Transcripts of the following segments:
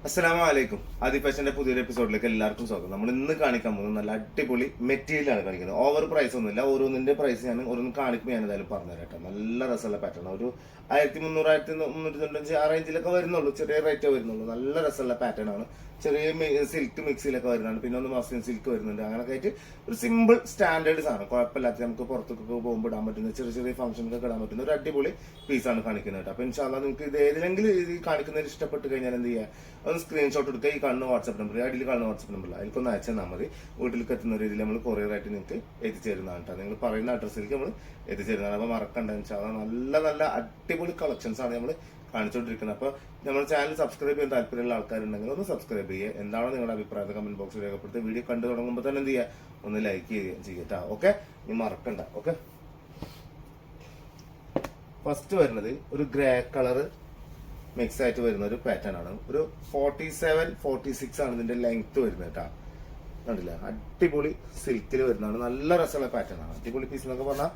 അസ്സലാമലൈക്കും. ആദി ഫാഷന്റെ പുതിയൊരു എപ്പിസോഡിലേക്ക് എല്ലാവർക്കും സ്വാഗതം. നമ്മൾ ഇന്ന് കാണിക്കാൻ പോകുന്നത് നല്ല അടിപൊളി മെറ്റീരിയലാണ് കാണിക്കുന്നത്. ഓവർ പ്രൈസ് ഒന്നുമില്ല. ഓരോന്നിന്റെ പ്രൈസ് ഞാൻ ഓരോന്ന് കാണിക്കുമ്പോൾ ഞാൻ എന്തായാലും പറഞ്ഞുതരാം കേട്ടോ. നല്ല രസമുള്ള പാറ്റേൺ. ഒരു 1300 1395 ആ റേഞ്ചിലൊക്കെ വരുന്നുള്ളൂ. ചെറിയ റേറ്റേ വരുന്നുള്ളൂ. നല്ല രസമുള്ള പാറ്റേൺ ആണ്. ചെറിയ സിൽക്ക് മിക്സിയിലൊക്കെ വരുന്നുണ്ട്. പിന്നെ ഒന്ന് മസ്ലിൻ സിൽക്ക് വരുന്നുണ്ട്. അങ്ങനെയൊക്കെ ആയിട്ട് ഒരു സിമ്പിൾ സ്റ്റാൻഡേർഡ് സാധനം, കുഴപ്പമില്ലാത്ത നമുക്ക് പുറത്തൊക്കെ പോകുമ്പോൾ ഇടാൻ പറ്റുന്ന ചെറിയ ചെറിയ ഫംഗ്ഷനൊക്കെ ഇടാൻ പറ്റുന്ന ഒരു അടിപൊളി പീസാണ് കാണിക്കുന്നത് കേട്ടോ. അപ്പൊ ഇൻഷാല്ലാ നിങ്ങൾക്ക് ഇത് ഏതിലെങ്കിലും ഈ കാണിക്കുന്നതിൽ ഇഷ്ടപ്പെട്ട് കഴിഞ്ഞാൽ എന്ത് ചെയ്യുക, ഒന്ന് സ്ക്രീൻഷോട്ട് എടുക്കുക. ഈ കാണുന്ന വാട്സ്ആപ്പ് നമ്പർ, അടിയിൽ കാണുന്ന വാട്സ്ആപ്പ് നമ്പറിൽ അതിൽക്കൊന്ന് അയച്ചു തന്നാൽ മതി. വീട്ടിലേക്ക് എത്തുന്ന രീതിയിൽ നമ്മൾ കൊറിയറായിട്ട് നിങ്ങൾക്ക് എത്തിച്ചേരുന്നതാണ് കേട്ടോ. നിങ്ങൾ പറയുന്ന അഡ്രസ്സിലേക്ക് നമ്മൾ എത്തിച്ചേരുന്നതാണ്. അപ്പോൾ മറക്കണ്ട, ഇൻഷാല്ലാ നല്ല നല്ല അടിപൊളി കളക്ഷൻസ് ആണ് നമ്മൾ കാണിച്ചുകൊണ്ടിരിക്കുന്നത്. അപ്പോൾ നമ്മുടെ ചാനൽ സബ്സ്ക്രൈബ് ചെയ്യാൻ താല്പര്യമുള്ള ആൾക്കാരുണ്ടെങ്കിൽ ഒന്ന് സബ്സ്ക്രൈബ് ചെയ്യുക. എന്താണ് നിങ്ങളുടെ അഭിപ്രായം കമന്റ് ബോക്സിൽ രേഖപ്പെടുത്തി. വീഡിയോ കണ്ടു തുടങ്ങുമ്പോൾ തന്നെ എന്ത് ചെയ്യുക, ഒന്ന് ലൈക്ക് ചെയ്യട്ടോ. ഓക്കെ, ഇനി മറക്കണ്ട. ഓക്കെ, ഫസ്റ്റ് വരുന്നത് ഒരു ഗ്രേ കളർ മിക്സ് ആയിട്ട് വരുന്ന ഒരു പാറ്റേൺ ആണ്. ഒരു 47-46 ആണ് ഇതിന്റെ ലെങ്ത് വരുന്നത് കേട്ടോ. കണ്ടില്ല, അടിപൊളി സിൽക്കിൽ വരുന്നതാണ്. നല്ല രസമുള്ള പാറ്റേൺ ആണ്. അടിപൊളി പീസ് എന്നൊക്കെ പറഞ്ഞാൽ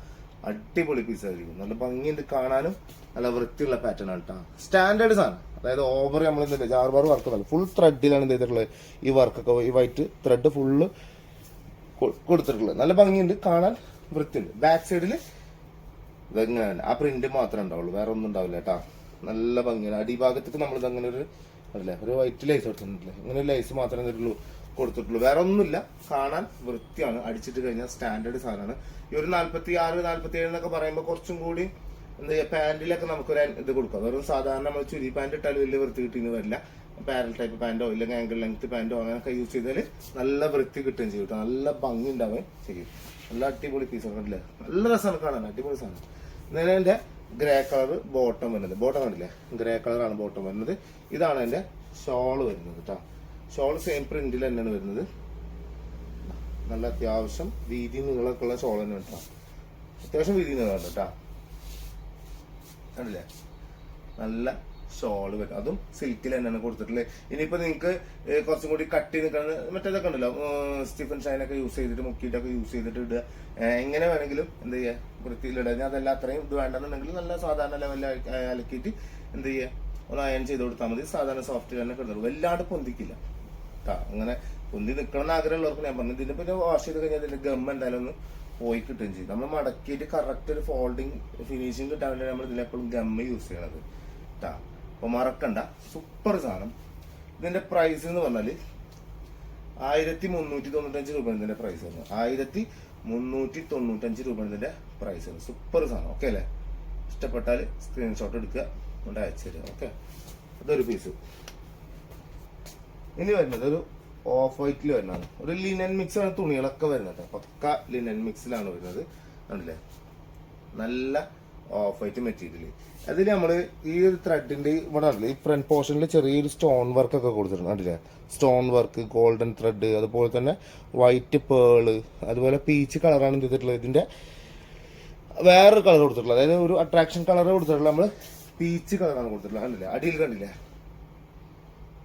അടിപൊളി പീസ് ആയിരിക്കും. നല്ല ഭംഗിയുണ്ട് കാണാനും, നല്ല വൃത്തിയുള്ള പാറ്റേൺ ആണ് കേട്ടോ. സ്റ്റാൻഡേർഡ് സാധനം, അതായത് ഓവർ നമ്മൾ എന്തില്ല ജാർബാർ വർക്ക് നല്ല ഫുൾ ത്രെഡിലാണ് ഇത് ചെയ്തിട്ടുള്ളത്. ഈ വർക്കൊക്കെ ഈ വൈറ്റ് ത്രെഡ് ഫുള്ള് കൊടുത്തിട്ടുള്ളത്. നല്ല ഭംഗിയുണ്ട് കാണാൻ, വൃത്തിയുണ്ട്. ബാക്ക് സൈഡിൽ ഇതെങ്ങനെയാണ് ആ പ്രിന്റ് മാത്രമേ ഉണ്ടാവുള്ളൂ, വേറെ ഒന്നും ഉണ്ടാവില്ല കേട്ടോ. നല്ല ഭംഗിയാണ്. അടിഭാഗത്തേക്ക് നമ്മൾ ഇതങ്ങനെ ഒരു അല്ലേ ഒരു വൈറ്റ് ലൈസ് കൊടുത്തിട്ടില്ലേ, ഇങ്ങനെ ലൈസ് മാത്രമേ ഇതിലുള്ളൂ കൊടുത്തിട്ടുള്ളൂ, വേറെ ഒന്നുമില്ല. കാണാൻ വൃത്തിയാണ്. അടിച്ചിട്ട് കഴിഞ്ഞാൽ സ്റ്റാൻഡേർഡ് സാധനമാണ്. ഈ ഒരു 46-47 എന്നൊക്കെ പറയുമ്പോൾ കുറച്ചും കൂടി എന്താ ചെയ്യുക, പാന്റിലൊക്കെ നമുക്കൊരു ഇത് കൊടുക്കാം. വെറും സാധാരണ നമ്മൾ ചുരി പാന്റ് ഇട്ടാലും വലിയ വൃത്തി കിട്ടിയെന്ന് വരില്ല. പാരൽ ടൈപ്പ് പാന്റോ ഇല്ലെങ്കിൽ ആംഗിൾ ലെങ്ത് പാന്റോ അങ്ങനെയൊക്കെ യൂസ് ചെയ്താൽ നല്ല വൃത്തി കിട്ടുകയും ചെയ്യും. നല്ല ഭംഗി ഉണ്ടാവുകയും ചെയ്യും. നല്ല അടിപൊളി പീസ് കണ്ടില്ലേ, നല്ല രസമാണ് കാണാൻ, അടിപൊളി സാധനം. ഇന്നലെ എൻ്റെ ഗ്രേ കളർ ബോട്ടം വരുന്നത്, ബോട്ടം കണ്ടില്ലേ, ഗ്രേ കളറാണ് ബോട്ടം വരുന്നത്. ഇതാണ് എൻ്റെ ഷോള് വരുന്നത് കേട്ടോ. ഷോള് സെയിം പ്രിന്റിൽ തന്നെയാണ് വരുന്നത്. നല്ല അത്യാവശ്യം വീതി നീളമൊക്കെ ഉള്ള ഷോൾ തന്നെ കേട്ടോ. അത്യാവശ്യം വീതി നീളം കേട്ടോ. കണ്ടില്ലേ, നല്ല ഷോള് വരും. അതും സിൽക്കിൽ തന്നെയാണ് കൊടുത്തിട്ടുള്ളത്. ഇനിയിപ്പോ നിങ്ങൾക്ക് കുറച്ചും കൂടി കട്ടി നിൽക്കുന്നത് മറ്റേതൊക്കെ ഉണ്ടല്ലോ, സ്റ്റീഫൻ ഷൈനൊക്കെ യൂസ് ചെയ്തിട്ട് മുക്കിയിട്ടൊക്കെ യൂസ് ചെയ്തിട്ട് ഇടുക, എങ്ങനെ വേണമെങ്കിലും എന്ത് ചെയ്യുക, വൃത്തിയിലിടുക. ഞാൻ അതെല്ലാം അത്രയും ഇത് വേണ്ടെന്നുണ്ടെങ്കിൽ നല്ല സാധാരണ ലെവലിൽ അലക്കിയിട്ട് എന്ത് ചെയ്യുക, ഒന്ന് അയൺ ചെയ്ത് കൊടുത്താൽ മതി. സാധാരണ സോഫ്റ്റ് തന്നെ കിടന്നുള്ളൂ, വല്ലാണ്ട് പൊന്തിക്കില്ല കേട്ടോ. അങ്ങനെ പൊന്തി നിൽക്കണം എന്ന് ആഗ്രഹമുള്ളവർക്ക് ഞാൻ പറഞ്ഞു. ഇതിന്റെ പിന്നെ വാഷ് ചെയ്ത് കഴിഞ്ഞാൽ ഇതിന്റെ ഗം എന്തായാലും ഒന്ന് പോയി കിട്ടുകയും ചെയ്യും. നമ്മൾ മടക്കിയിട്ട് കറക്റ്റ് ഒരു ഫോൾഡിങ് ഫിനിഷിങ് കിട്ടാൻ വേണ്ടി നമ്മൾ ഇതിലെപ്പോഴും ഗമ്മ യൂസ് ചെയ്യണത് കേട്ടോ. അപ്പൊ മറക്കണ്ട, സൂപ്പർ സാധനം. ഇതിന്റെ പ്രൈസ് എന്ന് പറഞ്ഞാല് 1395 രൂപ ഇതിന്റെ പ്രൈസ് ആണ്. 1395 രൂപ ഇതിന്റെ പ്രൈസ് ആണ്. സൂപ്പർ സാധനം. ഓക്കെ അല്ലേ? ഇഷ്ടപ്പെട്ടാൽ സ്ക്രീൻഷോട്ട് എടുക്കുക, കൊണ്ട് അയച്ചു തരിക. ഓക്കെ, അതൊരു പീസ്. ഇനി വരുന്നത് ഒരു ഓഫ് വൈറ്റിൽ വരുന്നതാണ്. ഒരു ലിനൻ മിക്സ് ആണ് തുണികളൊക്കെ വരുന്നത്. പക്ക ലിനൻ മിക്സിലാണ് വരുന്നത്. കണ്ടില്ലേ, നല്ല ഓഫ് വൈറ്റ് മെറ്റീരിയൽ. അതിൽ നമ്മൾ ഈ ഒരു ത്രെഡിന്റെ ഇവിടെ ഉണ്ടല്ലോ, ഈ ഫ്രണ്ട് പോർഷനിൽ ചെറിയൊരു സ്റ്റോൺ വർക്ക് ഒക്കെ കൊടുത്തിട്ടുണ്ട്. കണ്ടില്ലേ, സ്റ്റോൺ വർക്ക്, ഗോൾഡൻ ത്രെഡ്, അതുപോലെ തന്നെ വൈറ്റ് പേള്, അതുപോലെ പീച്ച് കളറാണ് ചെയ്തിട്ടുള്ളത്. ഇതിന്റെ വേറൊരു കളർ കൊടുത്തിട്ടുള്ളത്, അതായത് ഒരു അട്രാക്ഷൻ കളർ കൊടുത്തിട്ടുള്ളത് നമ്മൾ പീച്ച് കളറാണ് കൊടുത്തിട്ടുള്ളത്. കണ്ടില്ലേ, അടിയിൽ കണ്ടില്ലേ,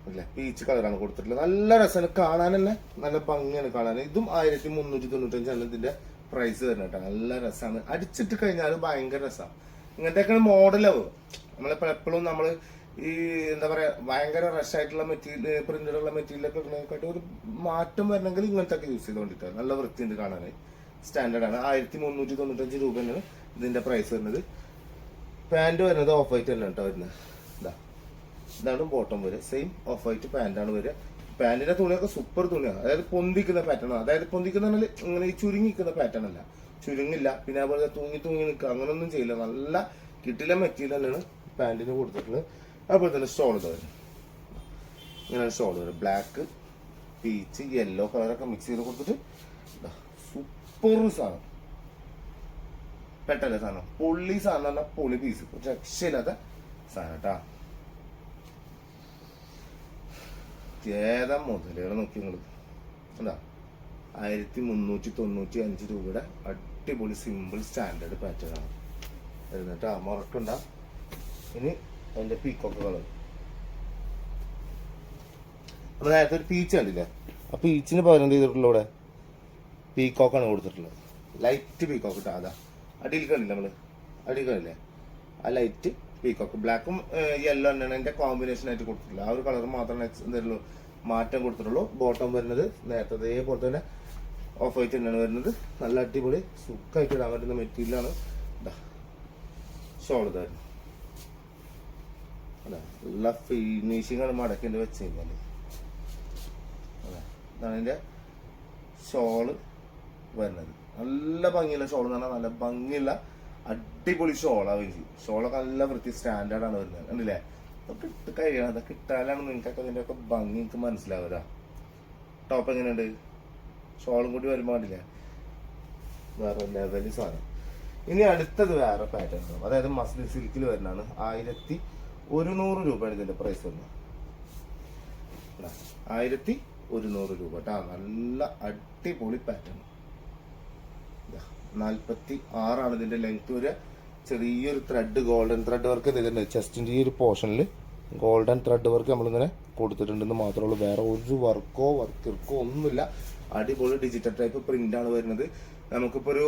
അല്ലേ, പീച്ച് കളറാണ് കൊടുത്തിട്ടുള്ളത്. നല്ല രസമാണ് കാണാൻ തന്നെ, നല്ല ഭംഗിയാണ് കാണാൻ. ഇതും 1395 ആണ് ഇതിന്റെ പ്രൈസ് വരുന്നത് കേട്ടോ. നല്ല രസമാണ്. അടിച്ചിട്ട് കഴിഞ്ഞാൽ ഭയങ്കര രസമാണ്. ഇങ്ങനത്തെയൊക്കെ മോഡലാവും. നമ്മളിപ്പോൾ എപ്പോഴും നമ്മൾ ഈ എന്താ പറയാ, ഭയങ്കര റഷ് ആയിട്ടുള്ള മെറ്റീരിയൽ, പ്രിന്റഡുള്ള മെറ്റീരിയലൊക്കെ ഇടുന്നതിനെക്കാട്ടും ഒരു മാറ്റം വരണമെങ്കിൽ ഇങ്ങനത്തെ ഒക്കെ യൂസ് ചെയ്തുകൊണ്ടിരിക്കുക. നല്ല വൃത്തിയുണ്ട് കാണാൻ, സ്റ്റാൻഡേർഡ് ആണ്. 1395 രൂപ തന്നെയാണ് ഇതിന്റെ പ്രൈസ് വരുന്നത്. പാന്റ് വരുന്നത് ഓഫ് വൈറ്റ് തന്നെ കേട്ടോ വരുന്നത്. ഇതാണ് ബോട്ടം വരിക. സെയിം ഓഫ് വൈറ്റ് പാന്റാണ് വരിക. പാന്റിന്റെ തുണിയൊക്കെ സൂപ്പർ തുണിയാണ്. അതായത് പൊന്തിക്കുന്ന പാറ്റേൺ ആണ്. അതായത് പൊന്തിക്കുന്ന ഇങ്ങനെ ഈ ചുരുങ്ങിക്കുന്ന പാറ്റേൺ അല്ല, ചുരുങ്ങില്ല. പിന്നെ അതുപോലെ തൂങ്ങി നിൽക്കുക, അങ്ങനൊന്നും ചെയ്യില്ല. നല്ല കിട്ടില്ല മെറ്റീരിയൽ തന്നെയാണ് പാന്റിന് കൊടുത്തിട്ടുള്ളത്. അതുപോലെ തന്നെ സ്റ്റോൾ വരും. ഇങ്ങനെയാണ് സ്റ്റോൾ വരും. ബ്ലാക്ക്, പീച്ച്, യെല്ലോ കളറൊക്കെ മിക്സ് ചെയ്ത് കൊടുത്തിട്ട് സൂപ്പർ സാധനം. പെട്ടല്ലേ സാധനം, പൊള്ളി സാധനം പറഞ്ഞാൽ പൊളി പീസ്, ഒരു രക്ഷയില്ലാത്ത സാധനം കേട്ടാ. ഏതാ മുതലുകൾ നോക്കി നിങ്ങൾ എന്താ, 1395 രൂപയുടെ അടിപൊളി സിമ്പിൾ സ്റ്റാൻഡേർഡ് പാറ്റേൺ ആണ് വരുന്നിട്ട്. മറക്കണ്ട. ഇനി അതിന്റെ പീക്കോക്ക് കളർ, നമ്മൾ നേരത്തെ ഒരു പീച്ച് കണ്ടില്ലേ, ആ പീച്ചിന് പകരം എന്ത് ചെയ്തിട്ടുള്ള ഇവിടെ പീക്കോക്കാണ് കൊടുത്തിട്ടുള്ളത്. ലൈറ്റ് പീക്കോക്ക് ഇട്ടാ. അതാ അടിയിൽ കണ്ടില്ല, നമ്മള് അടിയിൽ കണ്ടില്ലേ, ആ ലൈറ്റ് പീക്കോക്ക് ബ്ലാക്കും യെല്ലോ തന്നെയാണ് അതിന്റെ കോമ്പിനേഷൻ ആയിട്ട് കൊടുത്തിട്ടുള്ളത്. ആ ഒരു കളർ മാത്രമേ എന്തെങ്കിലും മാറ്റം കൊടുത്തിട്ടുള്ളൂ. ബോട്ടം വരുന്നത് നേരത്തെ അതേപോലെ തന്നെ ഓഫ് വൈറ്റ് തന്നെയാണ് വരുന്നത്. നല്ല അടിപൊളി സുഖമായിട്ട് ഇടാൻ പറ്റുന്ന മെറ്റീരിയലാണ്. ഷോൾ ഇതായിരുന്നു അല്ല നല്ല ഫിനിഷിംഗ് ആണ് മടക്കേണ്ടി വെച്ച് കഴിഞ്ഞാല്. ഇതാണ് ഇതിന്റെ ഷോള് വരുന്നത്. നല്ല ഭംഗിയുള്ള ഷോൾ എന്ന് പറഞ്ഞാൽ നല്ല ഭംഗിയുള്ള അടിപൊളി ഷോളാണ് വരുന്നത്. ഷോളൊക്കെ നല്ല വൃത്തി സ്റ്റാൻഡേർഡാണ് വരുന്നത്. കണ്ടില്ലേ? അതൊക്കെ ഇട്ട് കഴിയണം. അതൊക്കെ ഇട്ടാലാണ് നിങ്ങൾക്കൊക്കെ ഇതിന്റെ ഒക്കെ ഭംഗി നിങ്ങൾക്ക് മനസ്സിലാവുക. ടോപ്പ് എങ്ങനെയുണ്ട്? ഷോളും കൂടി വരുമ്പോൾ കണ്ടില്ലേ വേറെ ലെവല് സാധനം. ഇനി അടുത്തത് വേറെ പാറ്റേൺ ആണ്. അതായത് മസ്ലിൻ സിൽക്കിൽ വരുന്നതാണ്. 1100 രൂപയാണ് ഇതിന്റെ പ്രൈസ് വരുന്നത്. 1100 രൂപ കേട്ടോ. നല്ല അടിപൊളി പാറ്റേൺ. 46 ഇതിന്റെ ലെങ്ത് വരെ. ചെറിയൊരു ത്രെഡ് ഗോൾഡൻ ത്രെഡ് വർക്ക് ചെയ്തിട്ടുണ്ട്. ചെസ്റ്റിന്റെ ഈ ഒരു പോർഷനിൽ ഗോൾഡൻ ത്രെഡ് വർക്ക് നമ്മളിങ്ങനെ കൊടുത്തിട്ടുണ്ടെന്ന് മാത്രമേ ഉള്ളൂ. വേറെ ഒരു വർക്കോ വർക്കിർക്കോ ഒന്നുമില്ല. അടിപൊളി ഡിജിറ്റൽ ടൈപ്പ് പ്രിന്റ് ആണ് വരുന്നത്. നമുക്കിപ്പോ ഒരു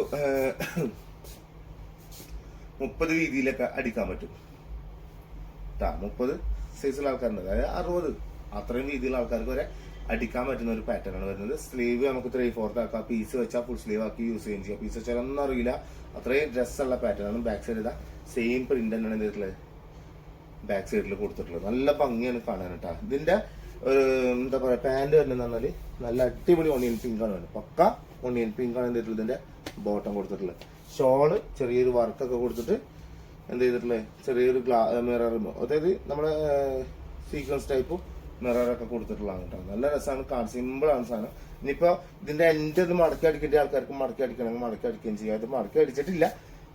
30 രീതിയിലൊക്കെ അടിക്കാൻ പറ്റും. 30 സൈസുള്ള ആൾക്കാരുണ്ട്. അതായത് 60 അത്രയും രീതിയിലുള്ള ആൾക്കാർക്ക് വരെ അടിക്കാൻ പറ്റുന്ന ഒരു പാറ്റേൺ ആണ് വരുന്നത്. സ്ലീവ് നമുക്ക് 3/4 ആക്കാം. പീസ് വെച്ചാൽ ഫുൾ സ്ലീവ് ആക്കി യൂസ് ചെയ്യുകയും ചെയ്യാം. പീസ് വെച്ചാൽ ഒന്നും അറിയില്ല. അത്രയും ഡ്രസ്സുള്ള പാറ്റേൺ ആണ്. ബാക്ക് സൈഡ് ഇതാ സെയിം പ്രിന്റ് തന്നെയാണ് ചെയ്തിട്ടുള്ളത്. ബാക്ക് സൈഡിൽ കൊടുത്തിട്ടുള്ളത് നല്ല ഭംഗിയാണ് കാണാൻ കേട്ടോ. ഇതിന്റെ എന്താ പറയാ പാന്റ് വരുന്നത് പറഞ്ഞാല് നല്ല അടിപൊളി ഒണിയൻ പിങ്ക് ആണ് വരുന്നത്. പക്ക ഒണിയൻ പിങ്ക് ആണ് ചെയ്തിട്ടുള്ളത്. ഇതിന്റെ ബോട്ടം കൊടുത്തിട്ടുള്ളത്. ഷോള് ചെറിയൊരു വർക്കൊക്കെ കൊടുത്തിട്ട് എന്ത് ചെയ്തിട്ടുള്ളത് ചെറിയൊരു മിറർ, അതായത് നമ്മുടെ സീക്വൻസ് ടൈപ്പും മിററൊക്കെ കൊടുത്തിട്ടുള്ളതാണ് കേട്ടോ. നല്ല രസമാണ് കാണാൻ. സിമ്പിൾ ആണ് സാധനം. ഇനിയിപ്പോ ഇതിന്റെ എന്റെ ഇത് മടക്കി അടിക്കേണ്ട ആൾക്കാർക്ക് മടക്കി അടിക്കണമെങ്കിൽ മടക്കി അടിക്കുകയും ചെയ്യാം. ഇത് മടക്കി അടിച്ചിട്ടില്ല.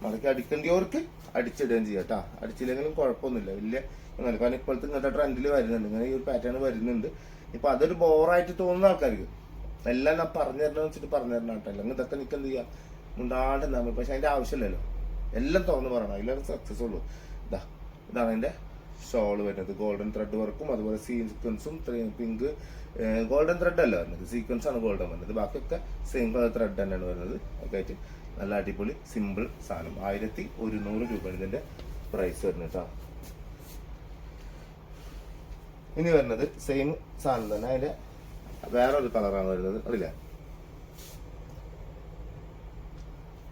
മടക്കി അടിക്കേണ്ടവർക്ക് അടിച്ചിടുകയും ചെയ്യാം കേട്ടോ. അടിച്ചില്ലെങ്കിലും കുഴപ്പമൊന്നുമില്ല വലിയ. കാരണം ഇപ്പോഴത്തെ ഇങ്ങനത്തെ ട്രെൻഡിൽ വരുന്നുണ്ട്. ഇങ്ങനെ ഈ ഒരു പാറ്റേൺ വരുന്നുണ്ട്. ഇപ്പൊ അതൊരു ബോറായിട്ട് തോന്നുന്ന ആൾക്കാർക്ക് എല്ലാം ഞാൻ പറഞ്ഞു തരണം വെച്ചിട്ട് പറഞ്ഞു തരണം കേട്ടോ. അല്ലെങ്കിൽ ഇതൊക്കെ നിൽക്ക് എന്ത് ചെയ്യാം ഉണ്ടാണ്ട് നമ്മൾ. പക്ഷെ അതിന്റെ ആവശ്യമില്ലല്ലോ. എല്ലാം തുറന്ന് പറയണം. അതിലാണ് സക്സസ് ഉള്ളൂ. ഇതാണ് അതിന്റെ ഷോള് വരുന്നത്. ഗോൾഡൻ ത്രെഡ് വർക്കും അതുപോലെ സീക്വൻസും പിങ്ക് ഗോൾഡൻ ത്രെഡ് അല്ല വരുന്നത്. സീക്വൻസ് ആണ് ഗോൾഡൻ വരുന്നത്. ബാക്കിയൊക്കെ സെയിം കളർ ത്രെഡ് തന്നെയാണ് വരുന്നത്. ഒക്കെ ആയിട്ട് നല്ല അടിപൊളി സിമ്പിൾ സാധനം. 1100 രൂപയാണ് ഇതിന്റെ പ്രൈസ് വരുന്നത് കേട്ടോ. ഇനി വരുന്നത് സെയിം സാധനം തന്നെ. അതിന്റെ വേറൊരു കളറാണ് വരുന്നത്. അറിയില്ല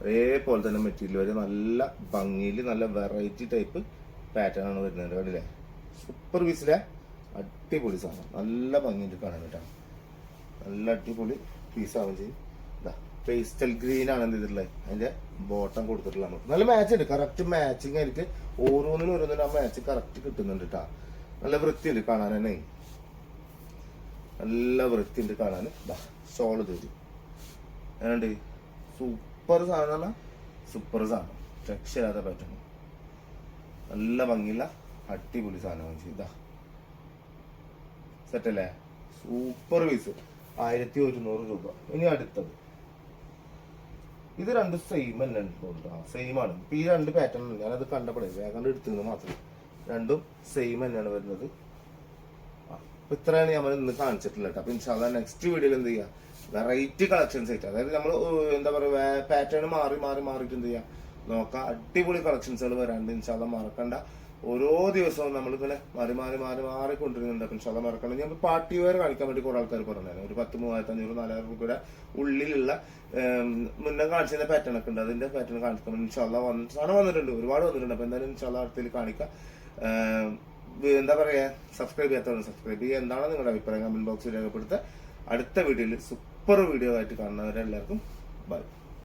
അതേപോലെ തന്നെ മെറ്റീരിയൽ വരെ നല്ല ഭംഗിയിൽ നല്ല വെറൈറ്റി ടൈപ്പ് പാറ്റേൺ ആണ് വരുന്നത്. കണ്ടില്ലേ? സൂപ്പർ പീസിലെ അടിപൊളി സാധനം. നല്ല ഭംഗിയിട്ട് കാണാൻ കേട്ടോ. നല്ല അടിപൊളി പീസാവും ചെയ്യും. പേസ്റ്റൽ ഗ്രീൻ ആണ് എന്ത് ചെയ്തിട്ടുള്ളത്. അതിന്റെ ബോട്ടം കൊടുത്തിട്ടുള്ള നമുക്ക് നല്ല മാച്ച് ഉണ്ട്. കറക്റ്റ് മാച്ചിങ് ആയിരിക്കും. ഓരോന്നിനും ആ മാച്ച് കറക്റ്റ് കിട്ടുന്നുണ്ട് കേട്ടോ. നല്ല വൃത്തിയുണ്ട് കാണാൻ തന്നെ. നല്ല വൃത്തിയുണ്ട് കാണാൻ. ഷോള് തരും. ഏതാണ്ട് സൂപ്പർ സാധനം പറഞ്ഞാൽ സൂപ്പർ സാധനം. രക്ഷയില്ലാത്ത പാറ്റേൺ. നല്ല ഭംഗിയുള്ള അടിപൊളി സാധനമാണ് ചെയ്ത. സെറ്റല്ലേ? Super piece. 1100 രൂപ. ഇനി അടുത്തത് ഇത് രണ്ടും സെയിം തന്നെ ഉണ്ട്. സെയിം ആണ്. ഇപ്പൊ ഈ രണ്ട് പാറ്റേൺ ഞാനത് കണ്ടപ്പോഴേ വേഗം എടുത്തത് മാത്രം. രണ്ടും സെയിം തന്നെയാണ് വരുന്നത്. അപ്പൊ ഇത്രയാണ് നമ്മൾ ഇന്ന് കാണിച്ചിട്ടുള്ളത്. അപ്പൊ ഇൻഷാല്ലാ നെക്സ്റ്റ് വീഡിയോയിൽ എന്ത് ചെയ്യാം വെറൈറ്റി കളക്ഷൻസ് ആയിട്ട്, അതായത് നമ്മൾ എന്താ പറയാ പാറ്റേൺ മാറിയിട്ട് എന്ത് ചെയ്യാം നോക്കാം. അടിപൊളി കളക്ഷൻസുകൾ വരാണ്ട് ഇൻഷാല്ലാ മറക്കണ്ട. ഓരോ ദിവസവും നമ്മളിങ്ങനെ മാറി കൊണ്ടുവരുന്നുണ്ട്. അപ്പൊ ഇൻഷാല്ലാ മറക്കണ്ട. ഞാൻ പാർട്ടി വെയർ കാണിക്കാൻ വേണ്ടി കുറെ ആൾക്കാർ പറഞ്ഞായിരുന്നു. ഒരു 10,000, 3,500, 4,000 രൂപയുടെ ഉള്ളിലുള്ള മുന്നേ കാണിച്ചിരുന്ന പാറ്റേൺ ഒക്കെ ഉണ്ട്. അതിന്റെ പാറ്റേൺ കാണിക്കാൻ വേണ്ടി ഇൻഷാല്ലാ സാധനം വന്നിട്ടുണ്ട്. ഒരുപാട് വന്നിട്ടുണ്ട്. അപ്പൊ എന്തായാലും ഇൻഷാല്ലാ അടുത്തിൽ കാണിക്കാം. എന്താ പറയാ സബ്സ്ക്രൈബ് ചെയ്യാത്തവരും സബ്സ്ക്രൈബ് ചെയ്യുക. എന്താണ് നിങ്ങളുടെ അഭിപ്രായം കമന്റ് ബോക്സിൽ രേഖപ്പെടുത്തുക. അടുത്ത വീഡിയോയിൽ സൂപ്പർ വീഡിയോ ആയിട്ട് കാണുന്നവരെല്ലാവർക്കും ബൈ.